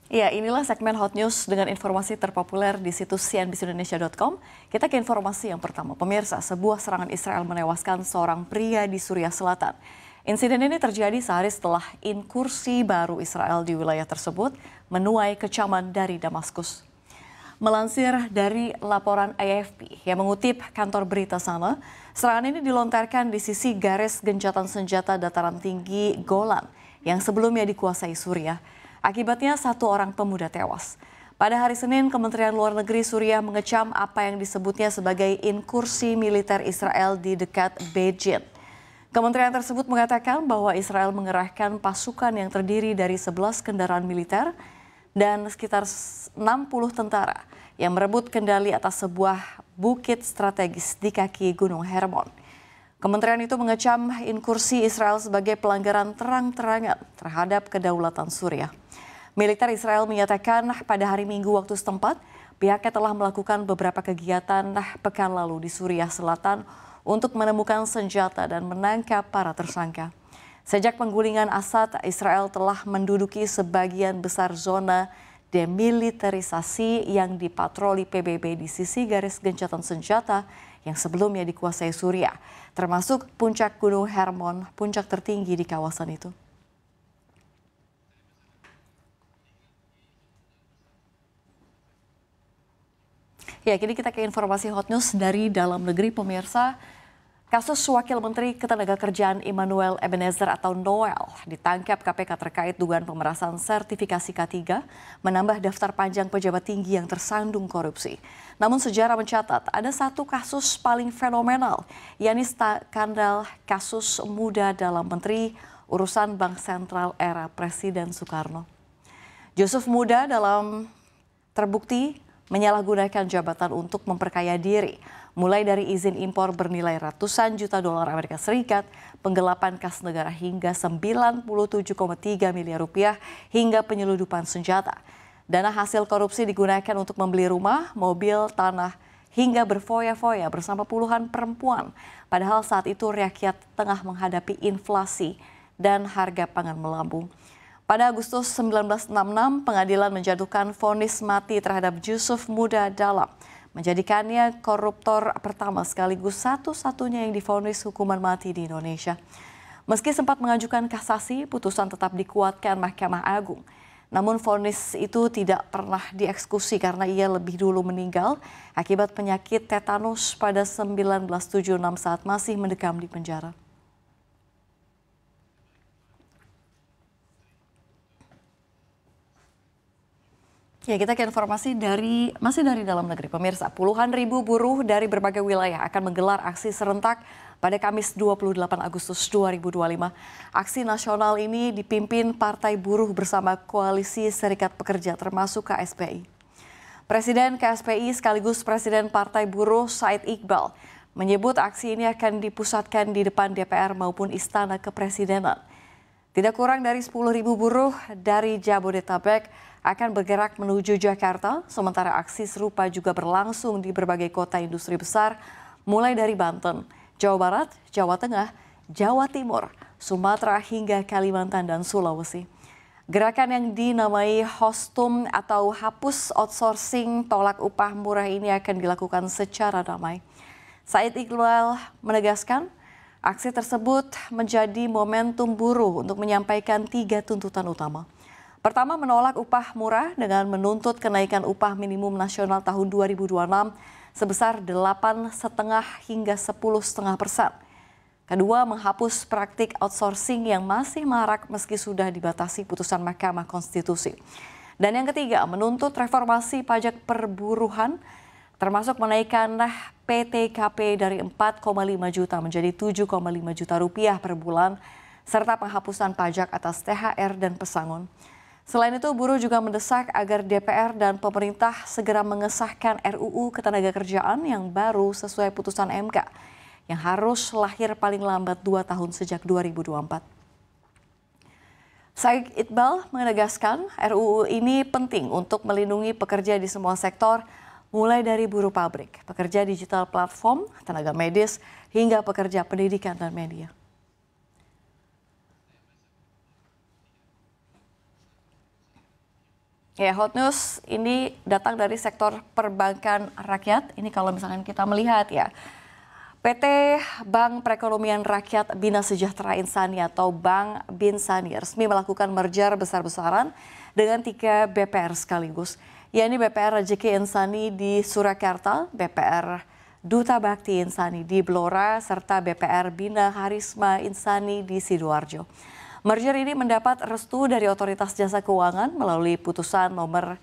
Ya, inilah segmen Hot News dengan informasi terpopuler di situs cnbcindonesia.com. Kita ke informasi yang pertama. Pemirsa, sebuah serangan Israel menewaskan seorang pria di Suriah Selatan. Insiden ini terjadi sehari setelah inkursi baru Israel di wilayah tersebut menuai kecaman dari Damaskus. Melansir dari laporan AFP yang mengutip kantor berita sana, serangan ini dilontarkan di sisi garis gencatan senjata dataran tinggi Golan yang sebelumnya dikuasai Suriah. Akibatnya satu orang pemuda tewas. Pada hari Senin, Kementerian Luar Negeri Suriah mengecam apa yang disebutnya sebagai inkursi militer Israel di dekat Beijing. Kementerian tersebut mengatakan bahwa Israel mengerahkan pasukan yang terdiri dari 11 kendaraan militer dan sekitar 60 tentara yang merebut kendali atas sebuah bukit strategis di kaki Gunung Hermon. Kementerian itu mengecam inkursi Israel sebagai pelanggaran terang-terangan terhadap kedaulatan Suriah. Militer Israel menyatakan pada hari Minggu waktu setempat, pihaknya telah melakukan beberapa kegiatan pekan lalu di Suriah Selatan untuk menemukan senjata dan menangkap para tersangka. Sejak penggulingan Assad, Israel telah menduduki sebagian besar zona demilitarisasi yang dipatroli PBB di sisi garis gencatan senjata yang sebelumnya dikuasai Suriah, termasuk puncak Gunung Hermon, puncak tertinggi di kawasan itu. Ya, kini kita ke informasi hot news dari dalam negeri, pemirsa. Kasus Wakil Menteri Ketenagakerjaan Immanuel Ebenezer atau Noel ditangkap KPK terkait dugaan pemerasan sertifikasi K3 menambah daftar panjang pejabat tinggi yang tersandung korupsi. Namun sejarah mencatat ada satu kasus paling fenomenal, yakni skandal kasus muda dalam Menteri Urusan Bank Sentral era Presiden Soekarno. Yusuf Muda dalam terbukti menyalahgunakan jabatan untuk memperkaya diri, mulai dari izin impor bernilai ratusan juta dolar Amerika Serikat, penggelapan kas negara hingga 97,3 miliar rupiah, hingga penyeludupan senjata. Dana hasil korupsi digunakan untuk membeli rumah, mobil, tanah, hingga berfoya-foya bersama puluhan perempuan. Padahal saat itu rakyat tengah menghadapi inflasi dan harga pangan melambung. Pada Agustus 1966, pengadilan menjatuhkan vonis mati terhadap Yusuf Muda Dalam, menjadikannya koruptor pertama sekaligus satu-satunya yang divonis hukuman mati di Indonesia. Meski sempat mengajukan kasasi, putusan tetap dikuatkan Mahkamah Agung. Namun vonis itu tidak pernah dieksekusi karena ia lebih dulu meninggal akibat penyakit tetanus pada 1976 saat masih mendekam di penjara. Ya, kita ke informasi masih dari dalam negeri. Pemirsa, puluhan ribu buruh dari berbagai wilayah akan menggelar aksi serentak pada Kamis 28 Agustus 2025. Aksi nasional ini dipimpin Partai Buruh bersama Koalisi Serikat Pekerja termasuk KSPI. Presiden KSPI sekaligus Presiden Partai Buruh Said Iqbal menyebut aksi ini akan dipusatkan di depan DPR maupun Istana Kepresidenan. Tidak kurang dari 10.000 buruh dari Jabodetabek akan bergerak menuju Jakarta, sementara aksi serupa juga berlangsung di berbagai kota industri besar, mulai dari Banten, Jawa Barat, Jawa Tengah, Jawa Timur, Sumatera hingga Kalimantan dan Sulawesi. Gerakan yang dinamai Hostum atau Hapus Outsourcing Tolak Upah Murah ini akan dilakukan secara damai. Said Iqbal menegaskan, aksi tersebut menjadi momentum buruh untuk menyampaikan 3 tuntutan utama. Pertama, menolak upah murah dengan menuntut kenaikan upah minimum nasional tahun 2026 sebesar 8,5 hingga 10,5%. Kedua, menghapus praktik outsourcing yang masih marak meski sudah dibatasi putusan Mahkamah Konstitusi. Dan yang ketiga, menuntut reformasi pajak perburuhan termasuk menaikkan PTKP dari 4,5 juta menjadi 7,5 juta rupiah per bulan, serta penghapusan pajak atas THR dan pesangon. Selain itu, buruh juga mendesak agar DPR dan pemerintah segera mengesahkan RUU Ketenagakerjaan yang baru sesuai putusan MK, yang harus lahir paling lambat 2 tahun sejak 2024. Said Iqbal menegaskan RUU ini penting untuk melindungi pekerja di semua sektor, mulai dari buruh pabrik, pekerja digital platform, tenaga medis, hingga pekerja pendidikan dan media. Ya, hot news ini datang dari sektor perbankan rakyat. Ini kalau misalkan kita melihat ya, PT Bank Perekonomian Rakyat Bina Sejahtera Insani atau Bank Binsani resmi melakukan merger besar-besaran dengan 3 BPR sekaligus, yakni BPR Rezeki Insani di Surakarta, BPR Duta Bakti Insani di Blora, serta BPR Bina Harisma Insani di Sidoarjo. Merger ini mendapat restu dari Otoritas Jasa Keuangan melalui putusan nomor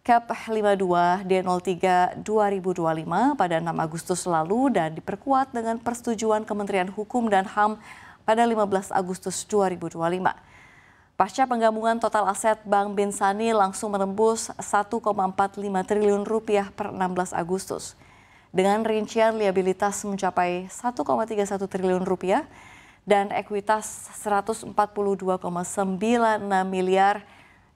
KEP 52D03 2025 pada 6 Agustus lalu dan diperkuat dengan persetujuan Kementerian Hukum dan HAM pada 15 Agustus 2025. Pasca penggabungan, total aset Bank Binsani langsung menembus 1,45 triliun rupiah per 16 Agustus. Dengan rincian liabilitas mencapai 1,31 triliun rupiah dan ekuitas 142,96 miliar,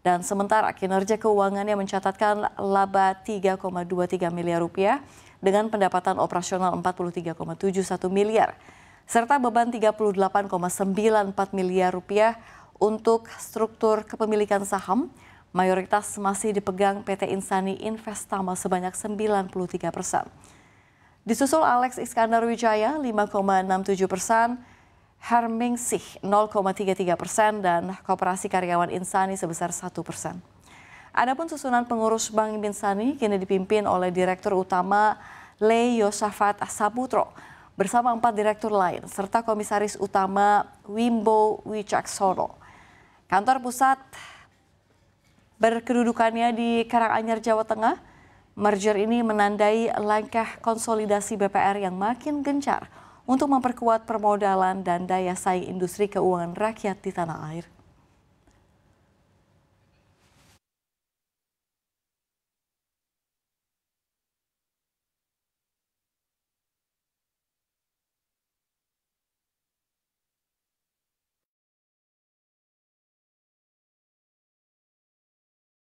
dan sementara kinerja keuangannya mencatatkan laba 3,23 miliar rupiah dengan pendapatan operasional 43,71 miliar serta beban 38,94 miliar rupiah. Untuk struktur kepemilikan saham, mayoritas masih dipegang PT Insani Investama sebanyak 93%. Disusul Alex Iskandar Wijaya 5,67%, Hermingsih 0,33% dan Koperasi Karyawan Insani sebesar 1%. Adapun susunan pengurus Bank Binsani kini dipimpin oleh Direktur Utama Le Yosafat Saputro bersama 4 direktur lain serta Komisaris Utama Wimbo Wicaksono. Kantor pusat berkedudukannya di Karanganyar, Jawa Tengah. Merger ini menandai langkah konsolidasi BPR yang makin gencar untuk memperkuat permodalan dan daya saing industri keuangan rakyat di tanah air.